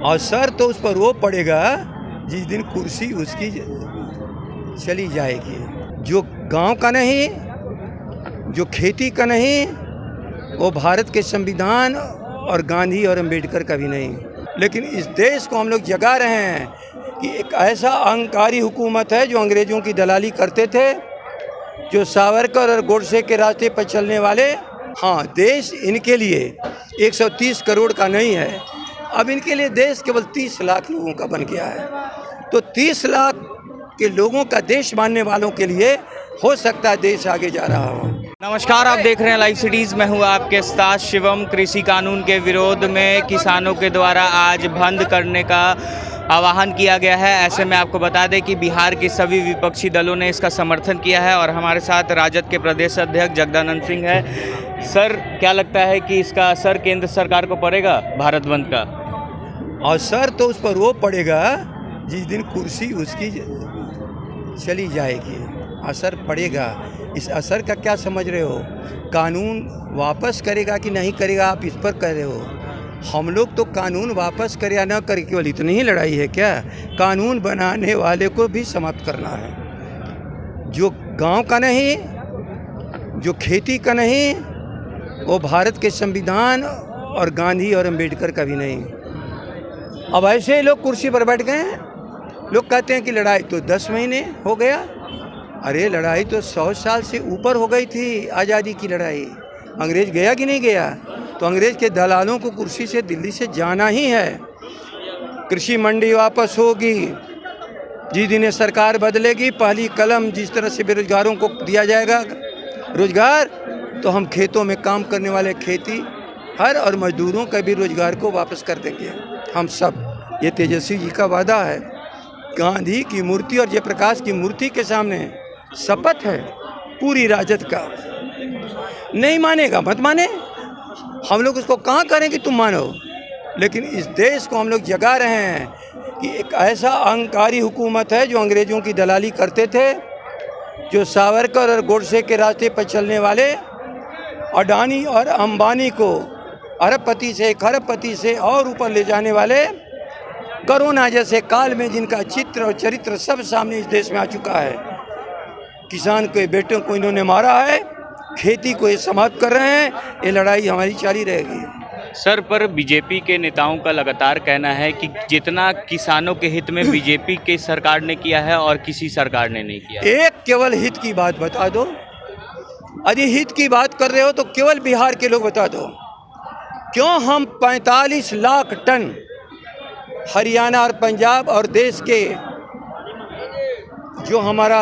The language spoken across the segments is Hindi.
असर तो उस पर वो पड़ेगा जिस दिन कुर्सी उसकी चली जाएगी। जो गांव का नहीं, जो खेती का नहीं, वो भारत के संविधान और गांधी और अंबेडकर का भी नहीं। लेकिन इस देश को हम लोग जगा रहे हैं कि एक ऐसा अहंकारी हुकूमत है जो अंग्रेज़ों की दलाली करते थे, जो सावरकर और गोडसे के रास्ते पर चलने वाले। हाँ, देश इनके लिए 130 करोड़ का नहीं है, अब इनके लिए देश केवल 30 लाख लोगों का बन गया है। तो 30 लाख के लोगों का देश मानने वालों के लिए हो सकता है देश आगे जा रहा हो। नमस्कार, आप देख रहे हैं लाइव सिटीज़। मैं हूँ आपके साथ शिवम। कृषि कानून के विरोध में किसानों के द्वारा आज बंद करने का आह्वान किया गया है। ऐसे में आपको बता दें कि बिहार के सभी विपक्षी दलों ने इसका समर्थन किया है और हमारे साथ राजद के प्रदेश अध्यक्ष जगदानंद सिंह है। सर, क्या लगता है कि इसका असर केंद्र सरकार को पड़ेगा भारत बंद का? असर तो उस पर वो पड़ेगा जिस दिन कुर्सी उसकी चली जाएगी, असर पड़ेगा। इस असर का क्या समझ रहे हो? कानून वापस करेगा कि नहीं करेगा, आप इस पर कह रहे हो। हम लोग तो कानून वापस करे या न करे केवल इतनी ही लड़ाई है क्या? कानून बनाने वाले को भी समाप्त करना है। जो गांव का नहीं, जो खेती का नहीं, वो भारत के संविधान और गांधी और अंबेडकर का भी नहीं। अब ऐसे लोग कुर्सी पर बैठ गए हैं। लोग कहते हैं कि लड़ाई तो 10 महीने हो गया। अरे लड़ाई तो 100 साल से ऊपर हो गई थी। आज़ादी की लड़ाई, अंग्रेज गया कि नहीं गया? तो अंग्रेज के दलालों को कुर्सी से दिल्ली से जाना ही है। कृषि मंडी वापस होगी, जिस दिन सरकार बदलेगी, पहली कलम जिस तरह से बेरोजगारों को दिया जाएगा रोजगार, तो हम खेतों में काम करने वाले खेती हर और मजदूरों का भी रोजगार को वापस कर देंगे हम सब। ये तेजस्वी जी का वादा है। गांधी की मूर्ति और जयप्रकाश की मूर्ति के सामने शपथ है पूरी राजद का। नहीं मानेगा मत माने, हम लोग उसको कहाँ करें कि तुम मानो। लेकिन इस देश को हम लोग जगा रहे हैं कि एक ऐसा अहंकारी हुकूमत है जो अंग्रेज़ों की दलाली करते थे, जो सावरकर और गोडसे के रास्ते पर चलने वाले, अडानी और अंबानी को अरबपति से खरबपति से और ऊपर ले जाने वाले, कोरोना जैसे काल में जिनका चित्र और चरित्र सब सामने इस देश में आ चुका है। किसान के बेटों को इन्होंने मारा है, खेती को ये समाप्त कर रहे हैं। ये लड़ाई हमारी जारी रहेगी। सर, पर बीजेपी के नेताओं का लगातार कहना है कि जितना किसानों के हित में बीजेपी की सरकार ने किया है और किसी सरकार ने नहीं किया। एक केवल हित की बात बता दो। यदि हित की बात कर रहे हो तो केवल बिहार के लोग बता दो। क्यों हम 45 लाख टन हरियाणा और पंजाब और देश के जो हमारा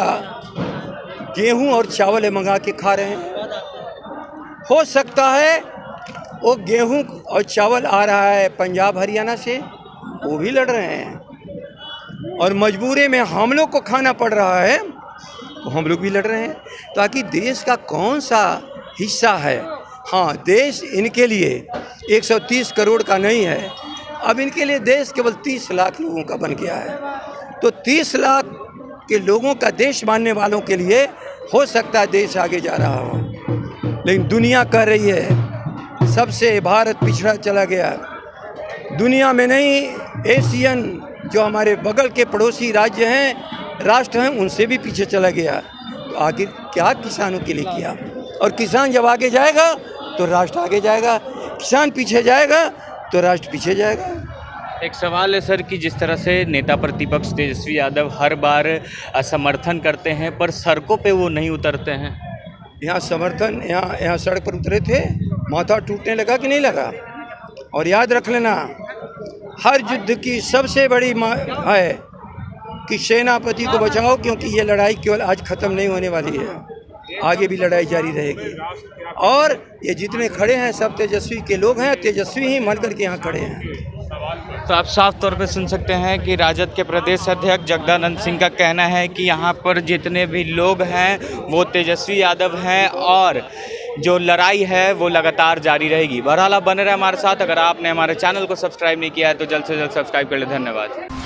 गेहूं और चावल मंगा के खा रहे हैं? हो सकता है वो गेहूं और चावल आ रहा है पंजाब हरियाणा से, वो भी लड़ रहे हैं और मजबूरी में हम लोग को खाना पड़ रहा है, तो हम लोग भी लड़ रहे हैं। ताकि देश का कौन सा हिस्सा है? हाँ, देश इनके लिए 130 करोड़ का नहीं है, अब इनके लिए देश केवल 30 लाख लोगों का बन गया है। तो 30 लाख के लोगों का देश मानने वालों के लिए हो सकता है देश आगे जा रहा हो। लेकिन दुनिया कह रही है सबसे भारत पिछड़ा चला गया। दुनिया में नहीं, एशियन जो हमारे बगल के पड़ोसी राज्य हैं, राष्ट्र हैं, उनसे भी पीछे चला गया। तो आखिर क्या किसानों के लिए किया? और किसान जब आगे जाएगा तो राष्ट्र आगे जाएगा, किसान पीछे जाएगा तो राष्ट्र पीछे जाएगा। एक सवाल है सर कि जिस तरह से नेता प्रतिपक्ष तेजस्वी यादव हर बार समर्थन करते हैं पर सड़कों पे वो नहीं उतरते हैं। यहाँ समर्थन, यहाँ सड़क पर उतरे थे, माथा टूटने लगा कि नहीं लगा? और याद रख लेना, हर युद्ध की सबसे बड़ी है कि सेनापति को बचाओ, क्योंकि ये लड़ाई केवल आज ख़त्म नहीं होने वाली है, आगे भी लड़ाई जारी रहेगी। और ये जितने खड़े हैं सब तेजस्वी के लोग हैं, तेजस्वी ही मान कर के यहाँ खड़े हैं। तो आप साफ तौर पे सुन सकते हैं कि राजद के प्रदेश अध्यक्ष जगदानंद सिंह का कहना है कि यहाँ पर जितने भी लोग हैं वो तेजस्वी यादव हैं और जो लड़ाई है वो लगातार जारी रहेगी। बहरहाल आप बने रहे हमारे साथ। अगर आपने हमारे चैनल को सब्सक्राइब नहीं किया है तो जल्द से जल्द सब्सक्राइब कर ले। धन्यवाद।